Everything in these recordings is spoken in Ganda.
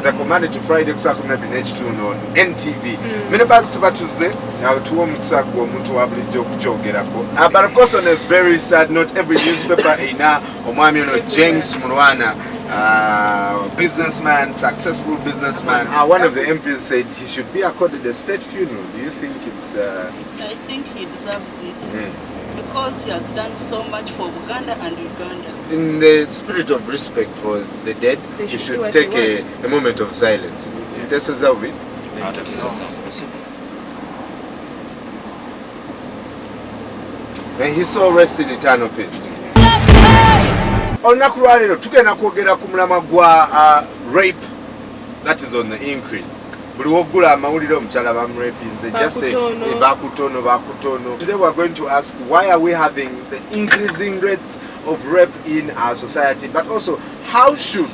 The Monday to Friday kusakuna H2 on NTV. Many basi tubatuze tuwo mukisako omuntu wabulijjo kuchogerako. But of course on a very sad note, every newspaper ina omwami ono James Mulwana, businessman, successful businessman. One of the MPs said he should be accorded a state funeral. Do you think it's I think he deserves it. Because he has done so much for Uganda and Uganda. In the spirit of respect for the dead, you should take a moment of silence. This is how we. May his soul rest in eternal peace. Olunaku lwa leero tugenda kwogera ku mulama gwa rape that is on the increase. Buli wogula amawulire omukyala bamurapinze just bakutono. Today we are going to ask why are we having the increasing rates of rape in our society, but also how should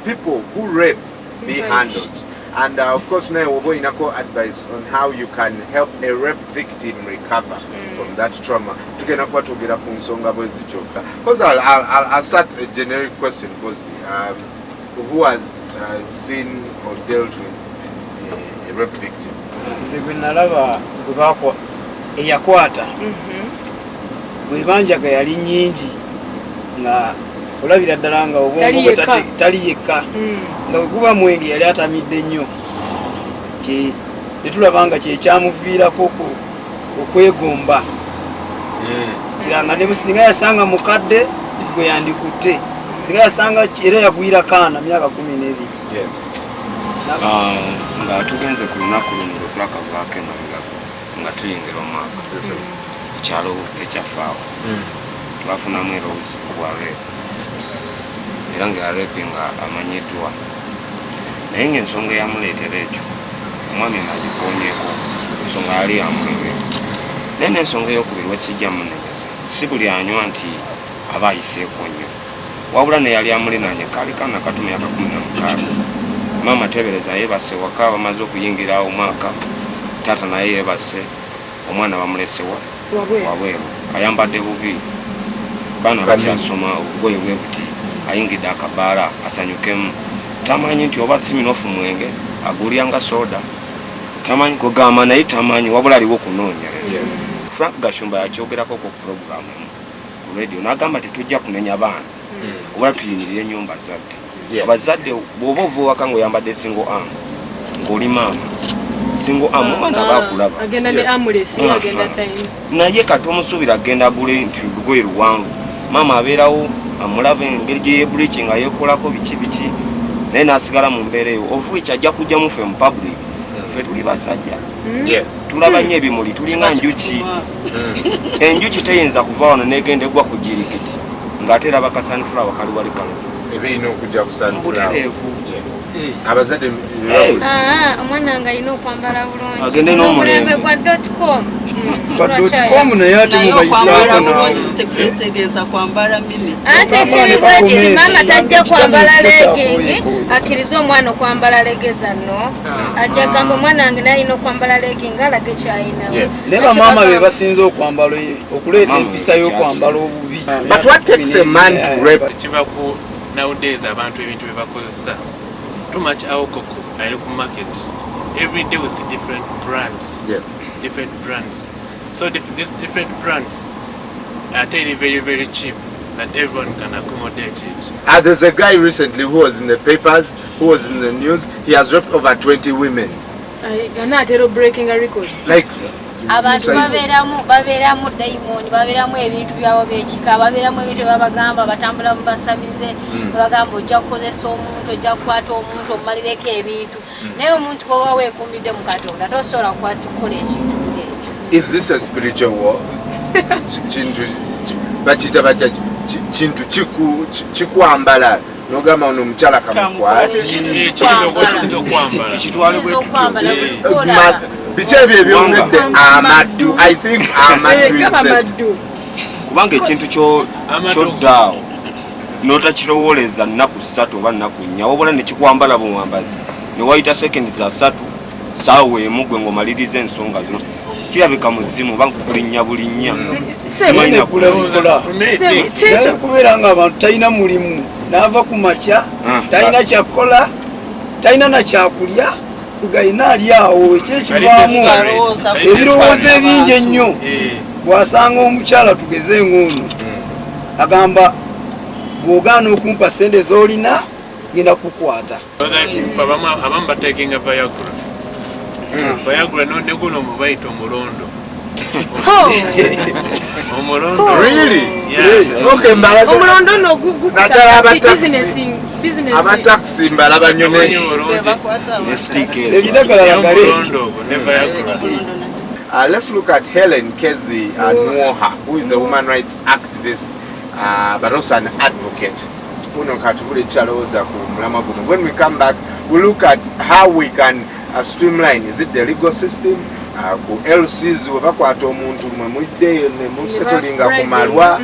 people who rape be handled, and of course now we're going to advice on how you can help a rape victim recover from that trauma. Tugenda kwa tugera ku nsonga bwezichoka. Because I'll start a generic question because who has seen or dealt with a rape victim? Nze gwe nalaba gwe bakwa eyakwata bwe banjaga yali nyingi nga olabira ddala nga obwongo tali yekka nga kuba mwenge yali atamidde nnyo netulaba nga kyekyamuviirako okwegomba kiranga ne businga yasanga mukadde gwe yandikutte singa yasanga era yagwira kaana myaka 12. Yes. Nga tugenze ku lunaku luno lwakavaako nga tuyingira omwaka ekyalo ekyafaawo twafunamu erozi obwa reepu era nga yareepi nga amanyiddwa naye ng'ensonga eyamuleetera ekyo omwami nagikonyeeko ensonga yali yamulewe naye n'ensonga ey'okubiri wesijja munegeza si buli anywa nti aba ayiseeko nnyo wabula ne yali amulinaanye kaali kana katuma yaka 16. Mama tebereza yebase waka bamaze okuyingira omwaka tata naye yebase omwana bamulesewa wabweru ayambadde bubi bana bakyasoma obugoye bwebuti ayingidde akabaala asanyukemu tamanyi nti oba siminofu mwenge agulyanga soda tamanyi kugamba naye tamanyi wabula aliwo okunoonyereza. Frank Gashumba yakyogerako ku programu ku radio n'agamba tetujja kunenya baana obula tuyimirire ennyumba zadde. Abazadde bw'oba ovuwaka ng'oyambadde single arm ng'oli maama single arm omwana bakulaba agenda ne amulesi agenda time naye kati omusuubira agenda agule nti lugoye luwanvu maama abeerawo amulaba engeri gye yeebuliki nga yeekolako biki naye n'asigala mu mbeera eyo ovuwa ekyajja kujjamu ffe mu public ffe tuli basajja tulaba nnyo ebimuli tulinga njuki enjuki teyinza kuva wano n'egenda egwa ku jirikiti ng'ate eraba kasanifulawa kaliwali kalulu ebirina okujja kusanfulawo abazadde omwana nga alina okwambala bulungi agende n'omulembe gwa .com naye ate mubayisaako tegeeza kwambala mini ate ekiribwa ekiti maama tajja kwambala legingi akkiriza omwana okwambala legeza nno ajja gamba omwana wange naye alina okwambala legingi alage kyayinawo naye bamaama be basinze okwambala okuleeta empisa y'okwambala obubi. But what takes a man to rape? Nowadays abantu ebintu bebakozesa too much alcohol ali ku market every day we see different brands. Different brands, so these different brands are very very cheap that everyone can accommodate it. There's a guy recently who was in the papers, who was in the news. He has raped over 20 women. You're not breaking a record. Like abantu babeeramu daimoni babeeramu ebintu byabo byekika babeeramu ebintu babagamba batambula mu basamize babagamba ojja kukozesa omuntu ojja kukwata omuntu omalireko ebintu naye omuntu bwoba weekuumidde mu Katonda tosobola kukola ekintu ekyo. Is this a spiritual war? Bakiyita batya kintu kikwambala nogamba ono omukyala kamukwate kitwale biki ebyo ebyongedde amaddu. I think amaddu is kubanga ekintu kyoddaawo n'otakirowooleza nnaku 3 oba nnaku 4 wabula nekikwambala bumwambazi newayita sekendi za 3 saawa emu gwe ng'omaliriza ensonga zino kirabika muzimu bakulinnya bulinnya simanya kulabikola kubeera nga abantu talina mulimu n'ava ku makya talina kyakola talina na kyakulya kugalina ali awo ekyekivaamu ebirowoozo ebingi ennyo bw'asanga omukyala tugeze ng'ono agamba bw'ogaana okumpa sente z'olina ngenda kukwata abamu batekinga Viagra ne guno mubayita omulondo. Omulondo. Really? Yeah. Okay, mbalaga. Omulondo no gukuta business. Abataxi mbalaga nyone. Let's look at Helen Kezi Nwoha, who is a human rights activist, but also an advocate. When we come back, we'll look at how we can streamline. Is it the legal system? LCs webakwata omuntu mwemudde ne musettlinga ku malwa.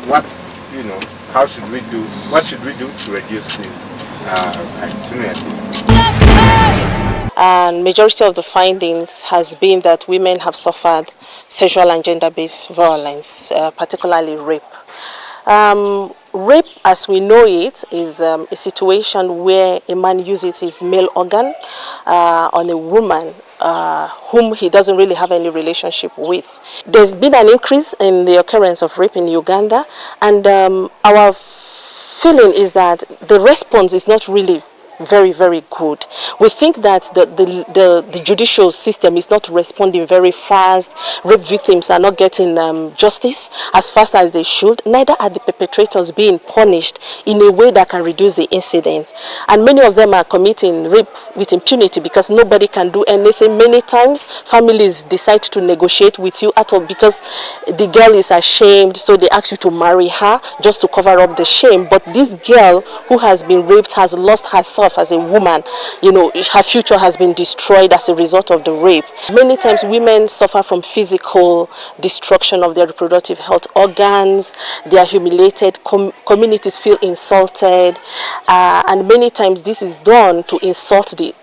What, you know, how should we do? What should we do to reduce this And majority of the findings has been that women have suffered sexual and gender-based violence, particularly rape. Rape, as we know it, is a situation where a man uses his male organ on a woman whom he doesn't really have any relationship with. There's been an increase in the occurrence of rape in Uganda, and our feeling is that the response is not really very, very good. We think that the judicial system is not responding very fast. Rape victims are not getting justice as fast as they should. Neither are the perpetrators being punished in a way that can reduce the incidents. And many of them are committing rape with impunity because nobody can do anything. Many times families decide to negotiate with you at all because the girl is ashamed, so they ask you to marry her just to cover up the shame. But this girl who has been raped has lost herself as a woman. You know, her future has been destroyed as a result of the rape. Many times women suffer from physical destruction of their reproductive health organs. They are humiliated. Communities feel insulted, and many times this is done to insult the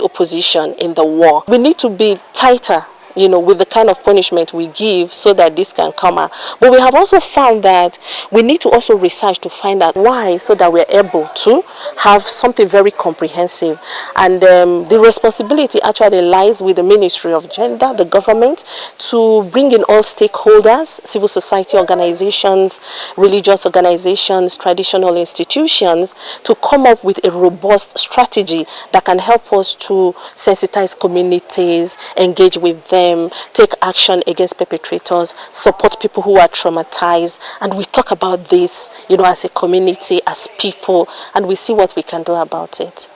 opposition in the war. We need to be tighter, you know, with the kind of punishment we give so that this can come out. But we have also found that we need to also research to find out why, so that we're able to have something very comprehensive. And the responsibility actually lies with the Ministry of Gender, the government, to bring in all stakeholders, civil society organizations, religious organizations, traditional institutions, to come up with a robust strategy that can help us to sensitize communities, engage with them, take action against perpetrators, support people who are traumatized, and we talk about this, you know, as a community, as people, and we see what we can do about it.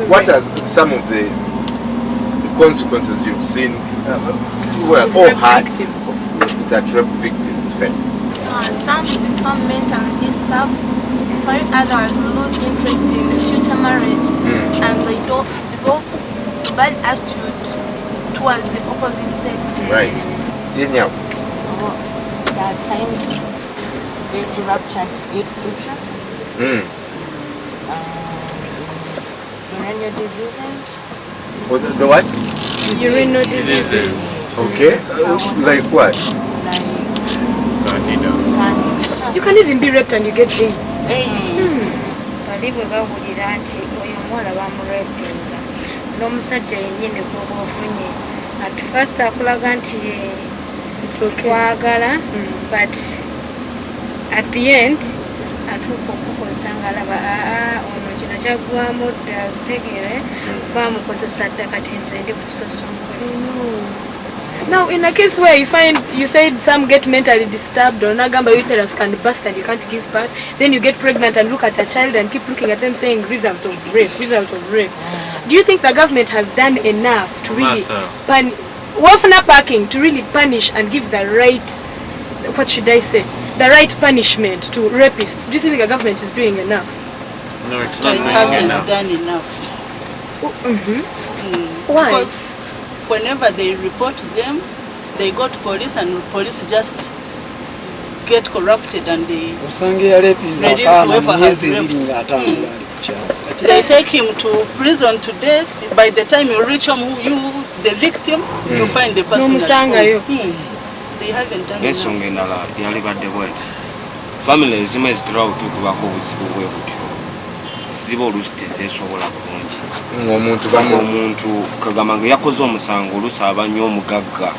What are some of the consequences you've seen, well, or had, that rape victims face? Some become mentally disturbed, while others lose interest in future marriage, and they develop bad attitude towards the opposite sex. Right. There are times get ruptured uterus, urinary diseases. The what? Urinary diseases. Okay. Like what? Candida. You can even be raped and you get AIDS. N'omusajja yennyini gwoba ofunye at first akulaga nti kwagala but at the end atuuka okukozesa ng'alaba ono kino kyaggwamu dda tegere bamukozesa dda kati nze ndi ku kisosonkole. Now, in a case where you said some get mentally disturbed, or nagamba uterus can burst and you can't give birth, then you get pregnant and look at a child and keep looking at them saying result of rape, result of rape. Do you think the government has done enough to really to really punish and give the right, what should I say, the right punishment to rapists? Do you think the government is doing enough? No, it's not. It hasn't done enough. Why? Because whenever they report them, they go to police and police just get corrupted and they they take him to prison to death. By the time you reach home, the victim, you find the person at home. They haven't done enough. Families zimwe zitera okutuukibwako obuzibu bwe butyo. ziba oluusi tezeesobola bulungi omuntu kagamba nga yakoze omusango oluusi aba nnyo omugagga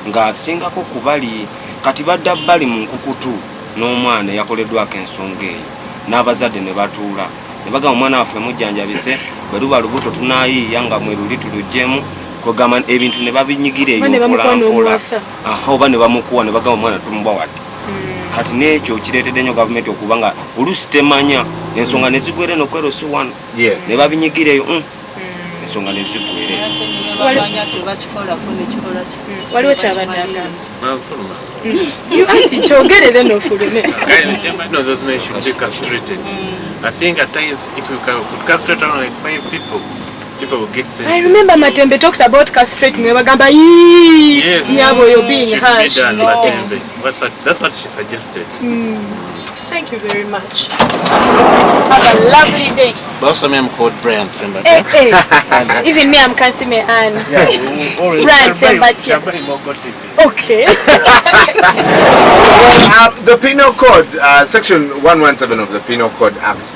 ng'asingako ku bali kati badda bali mu nkukutu n'omwana yakoleddwako ensonga eyo n'abazadde ne batuula ne bagamba omwana waffe mujjanjabise bwe luba lubuto tunaayiiya nga mwe luli tulugyemu kwegamba ebintu ne babinyigira eyo mpolampola oba ne bamukuwa ne bagamba omwana tumuba wati kati n'ekyo kireetedde nnyo gavumenti okuba nga oluusi temanya ensonga ne zigwere nokwero si wano ne babinyigira eyo ensonga ne zigwere waliwo kyabadde agamba anti kyogerere n'ofulume. No, those men should be castrated. I think at times if you could castrate around like 5 people will get sense. I remember Matembe talked about castrating. Yes. You're being harsh. Matembe. That's what she suggested. Thank you very much. Have a lovely day. But also me, I'm called Brian Sembati. Hey. Even me, I'm Kansime Ann. Brian Sembati. Okay. The Penal Code, Section 117 of the Penal Code Act,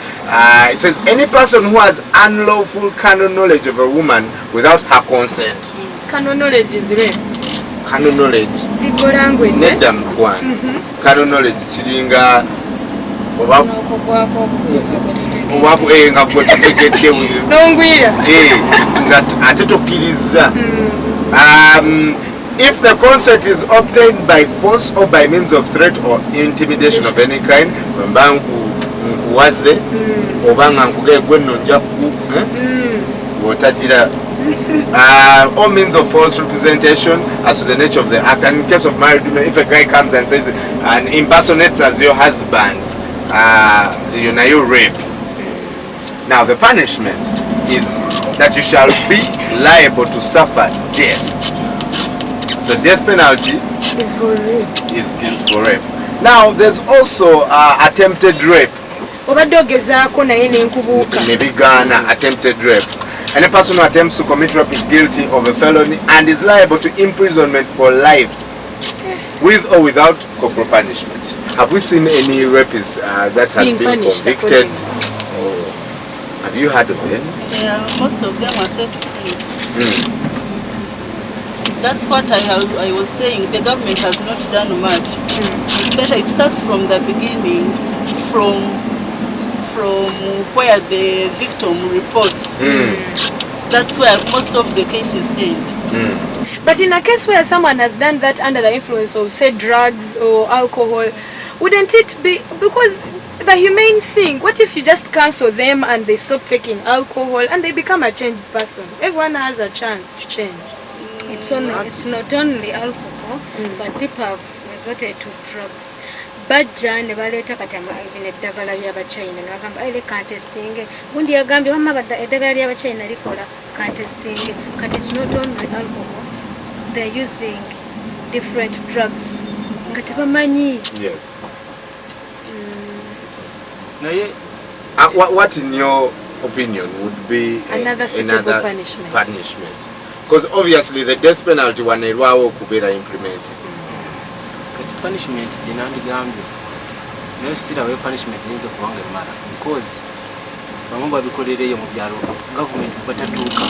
it says any person who has unlawful carnal knowledge of a woman without her consent. Carnal knowledge is real. Carnal knowledge. Legal language. Nedda mukwana. Carnal knowledge kiringa nga gwe tutegedde nongwira nga ate tokkiriza. If the consent is obtained by force or by means of threat or intimidation of any kind, mba nkuwaze oba nga nkugee gwe nno nja bw'otagira all means of false representation as to the nature of the act. And in case of married women, if a guy comes and says and impersonates as your husband, you rape. Now the punishment is that you shall be liable to suffer death. So death penalty is for rape. Is for rape. Now there's also attempted rape. Attempted rape. Any person who attempts to commit rape is guilty of a felony and is liable to imprisonment for life, with or without corporal punishment. Have we seen any rapists that has been convicted? Or have you heard of them? Yeah, most of them are set free. That's what I was saying. The government has not done much. Especially, it starts from the beginning, from where the victim reports. That's where most of the cases end. But in a case where someone has done that under the influence of, say, drugs or alcohol, wouldn't it be, because the humane thing, what if you just cancel them and they stop taking alcohol and they become a changed person? Everyone has a chance to change. It's not only alcohol, but people have resorted to drugs. Bajja ne baleeta kati eddagala ly'abachina ne bagamba ile contesting gundi yagambye wamma eddagala ly'abachina likola contesting kati it's not only alcohol, they're using different drugs nga tebamanyi. Yes. What in your opinion would be another suitable punishment? Because obviously the death penalty wanerwawo okubeera implemented. Punishment tinandigambye naye still away punishment needs okubanga emala because bamwe babikolereyo mu byalo government batatuuka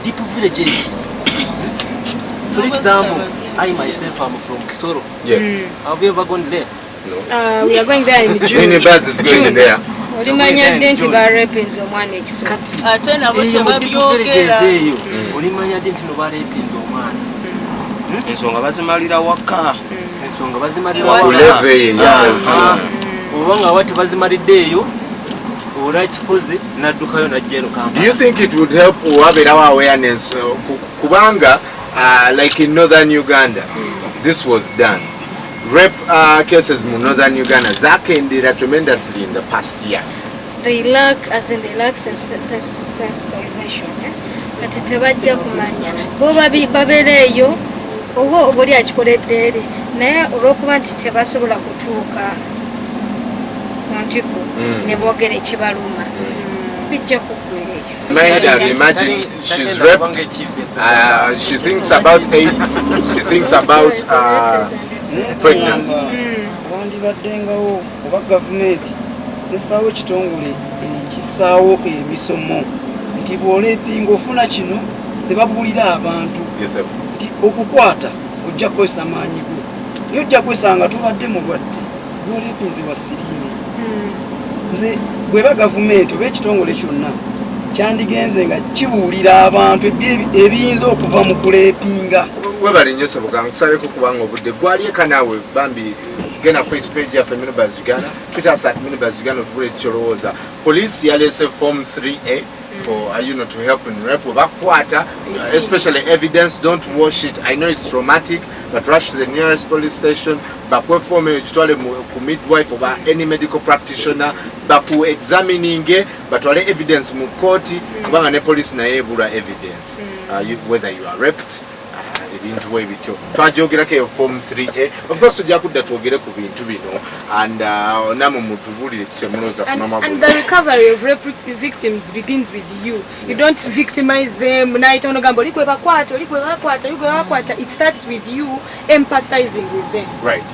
deep villages. For example, I myself am from Kisoro. Yes. Have you ever gone there? No. We are going there in June. Minibus is going there. Olimanya denti ba rapins omwana Ekisoro. Ate nabo tebabyogera. Olimanya denti no ba rapins omwana. Ensonga bazimalira waka. Ensonga bazimalira waka. Obanga wati bazimaliddeeyo ola kikoze naddukayo najjeno Kampala. Do you think it would help wabeerawo awareness kubanga like in northern Uganda this was done? Rape cases in northern Uganda zakendera tremendously in the past year. They lack sensitization. Kati tebajja kumanya bo babeereeyo oba obuli akikoledde eri naye olw'okuba nti tebasobola kutuuka mu ntiko ne boogera ekibaluma bijja kuggwereyo. Imagine she's raped, she thinks about AIDS, she thinks about pregnancy. Wandibaddengawo oba gavumenti nesawo ekitongole kisaawo emisomo nti bw'olepinga ofuna kino ne babuulira abantu nti okukwata ojja kukozesa maanyi go naye ojja kwesanga tubadde mulwadde bw'olepinze wasiriine nze bweba gavumenti oba ekitongole kyonna kyandigenze nga kibuulira abantu ebiyinza okuva mu kulepinga. Webali nnyo Ssebuka nkusabeko kubanga obudde gwalieka naawe bambi genda Facebook page yaffe Minibus Uganda, Twitter @Minibus Uganda otubule ekyolowooza. Police yalese form 3A for to help in rep bakwata, especially evidence. Don't wash it. I know it's traumatic, but rush to the nearest police station. Bakwe form ekitwale ku midwife oba any medical practitioner baku examining batwale evidence mu court kubanga ne police naye ebula evidence whether you are raped. Ebintu ebityo twajogerako eyo form 3A. Of course tujja kudda twogere ku bintu bino and namwe mutubulire kitemuloza kumama. And the recovery of rape victims begins with you. You don't victimize them. Naita onogamba olikwe bakwata. It starts with you empathizing with them. Right.